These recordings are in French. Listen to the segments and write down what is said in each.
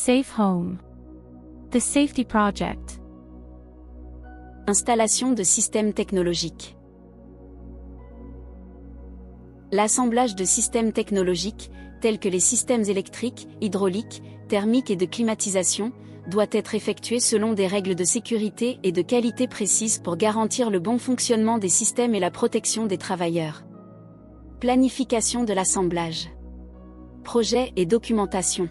Safe Home. The Safety Project. Installation de systèmes technologiques. L'assemblage de systèmes technologiques, tels que les systèmes électriques, hydrauliques, thermiques et de climatisation, doit être effectué selon des règles de sécurité et de qualité précises pour garantir le bon fonctionnement des systèmes et la protection des travailleurs. Planification de l'assemblage. Projet et documentation.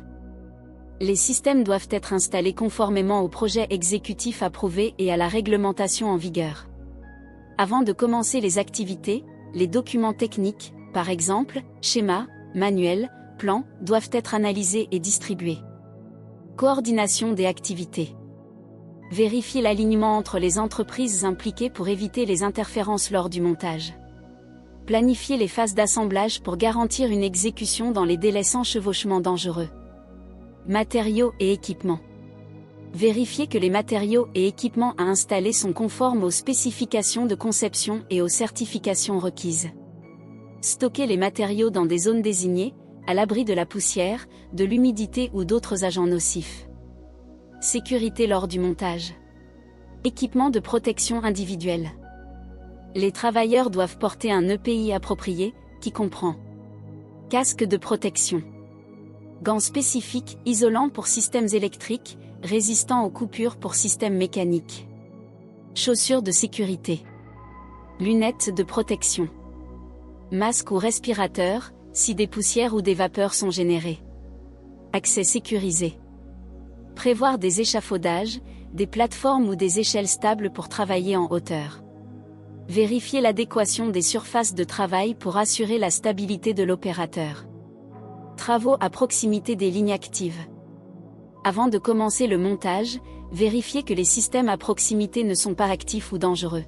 Les systèmes doivent être installés conformément au projet exécutif approuvé et à la réglementation en vigueur. Avant de commencer les activités, les documents techniques, par exemple, schémas, manuels, plans, doivent être analysés et distribués. Coordination des activités. Vérifier l'alignement entre les entreprises impliquées pour éviter les interférences lors du montage. Planifier les phases d'assemblage pour garantir une exécution dans les délais sans chevauchement dangereux. Matériaux et équipements. Vérifier que les matériaux et équipements à installer sont conformes aux spécifications de conception et aux certifications requises. Stocker les matériaux dans des zones désignées, à l'abri de la poussière, de l'humidité ou d'autres agents nocifs. Sécurité lors du montage. Équipement de protection individuelle. Les travailleurs doivent porter un EPI approprié, qui comprend casque de protection, gants spécifiques, isolants pour systèmes électriques, résistants aux coupures pour systèmes mécaniques. Chaussures de sécurité. Lunettes de protection. Masque ou respirateur, si des poussières ou des vapeurs sont générées. Accès sécurisé. Prévoir des échafaudages, des plateformes ou des échelles stables pour travailler en hauteur. Vérifier l'adéquation des surfaces de travail pour assurer la stabilité de l'opérateur. Travaux à proximité des lignes actives. Avant de commencer le montage, vérifiez que les systèmes à proximité ne sont pas actifs ou dangereux.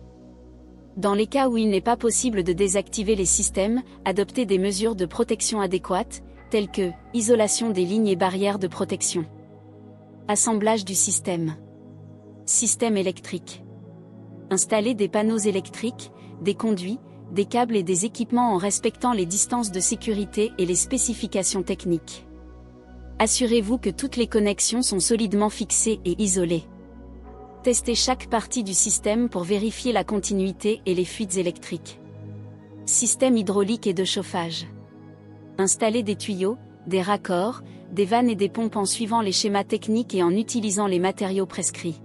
Dans les cas où il n'est pas possible de désactiver les systèmes, adoptez des mesures de protection adéquates, telles que isolation des lignes et barrières de protection. Assemblage du système. Système électrique. Installez des panneaux électriques, des conduits, des câbles et des équipements en respectant les distances de sécurité et les spécifications techniques. Assurez-vous que toutes les connexions sont solidement fixées et isolées. Testez chaque partie du système pour vérifier la continuité et les fuites électriques. Système hydraulique et de chauffage. Installez des tuyaux, des raccords, des vannes et des pompes en suivant les schémas techniques et en utilisant les matériaux prescrits.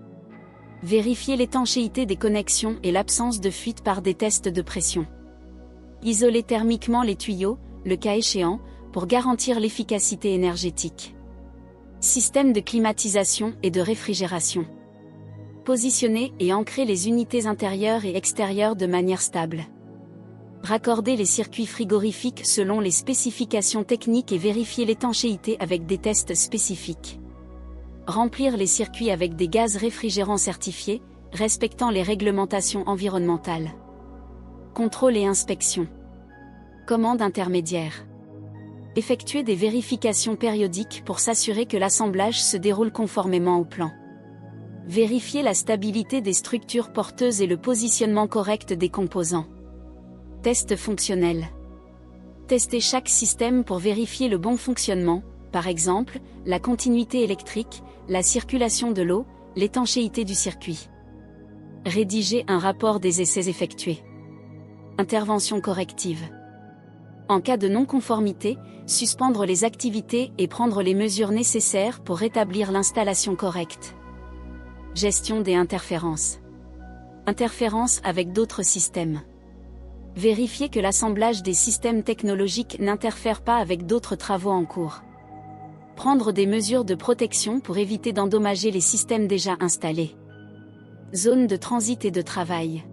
Vérifiez l'étanchéité des connexions et l'absence de fuite par des tests de pression. Isolez thermiquement les tuyaux, le cas échéant, pour garantir l'efficacité énergétique. Système de climatisation et de réfrigération. Positionnez et ancrez les unités intérieures et extérieures de manière stable. Raccordez les circuits frigorifiques selon les spécifications techniques et vérifiez l'étanchéité avec des tests spécifiques. Remplir les circuits avec des gaz réfrigérants certifiés, respectant les réglementations environnementales. Contrôle et inspection. Commande intermédiaire. Effectuer des vérifications périodiques pour s'assurer que l'assemblage se déroule conformément au plan. Vérifier la stabilité des structures porteuses et le positionnement correct des composants. Test fonctionnel. Tester chaque système pour vérifier le bon fonctionnement, par exemple, la continuité électrique, la circulation de l'eau, l'étanchéité du circuit. Rédiger un rapport des essais effectués. Intervention corrective. En cas de non-conformité, suspendre les activités et prendre les mesures nécessaires pour rétablir l'installation correcte. Gestion des interférences. Interférences avec d'autres systèmes. Vérifier que l'assemblage des systèmes technologiques n'interfère pas avec d'autres travaux en cours. Prendre des mesures de protection pour éviter d'endommager les systèmes déjà installés. Zone de transit et de travail.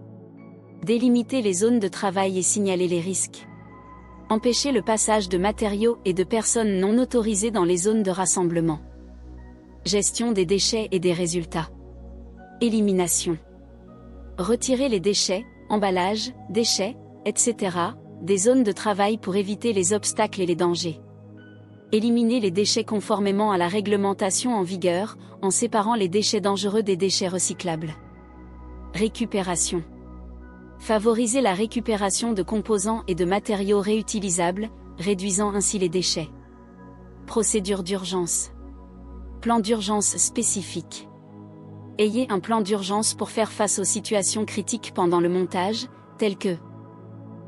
Délimiter les zones de travail et signaler les risques. Empêcher le passage de matériaux et de personnes non autorisées dans les zones de rassemblement. Gestion des déchets et des résultats. Élimination. Retirer les déchets, emballages, déchets, etc., des zones de travail pour éviter les obstacles et les dangers. Éliminer les déchets conformément à la réglementation en vigueur, en séparant les déchets dangereux des déchets recyclables. Récupération. Favoriser la récupération de composants et de matériaux réutilisables, réduisant ainsi les déchets. Procédure d'urgence. plan d'urgence spécifique. Ayez un plan d'urgence pour faire face aux situations critiques pendant le montage, telles que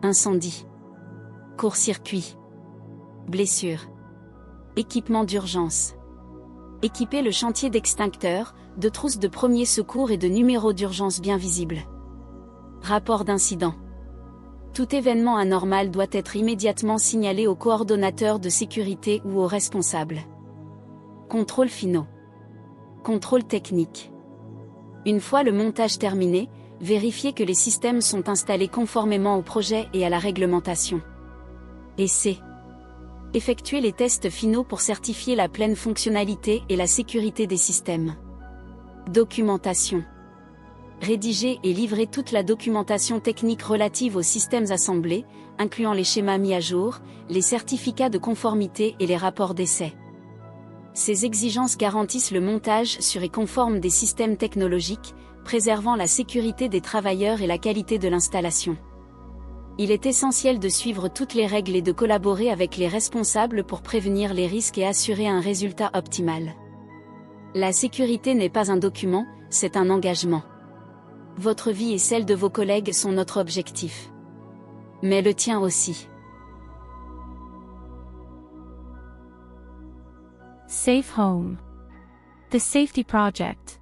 incendie, court-circuit, blessure, équipement d'urgence. Équipez le chantier d'extincteurs, de trousses de premiers secours et de numéros d'urgence bien visibles. Rapport d'incident. Tout événement anormal doit être immédiatement signalé au coordonnateur de sécurité ou au responsable. Contrôles finaux. Contrôle technique. Une fois le montage terminé, vérifiez que les systèmes sont installés conformément au projet et à la réglementation. Essai. Effectuez les tests finaux pour certifier la pleine fonctionnalité et la sécurité des systèmes. Documentation. Rédigez et livrez toute la documentation technique relative aux systèmes assemblés, incluant les schémas mis à jour, les certificats de conformité et les rapports d'essai. Ces exigences garantissent le montage sûr et conforme des systèmes technologiques, préservant la sécurité des travailleurs et la qualité de l'installation. Il est essentiel de suivre toutes les règles et de collaborer avec les responsables pour prévenir les risques et assurer un résultat optimal. La sécurité n'est pas un document, c'est un engagement. Votre vie et celle de vos collègues sont notre objectif. Mais le tien aussi. Safe Home. The Safety Project.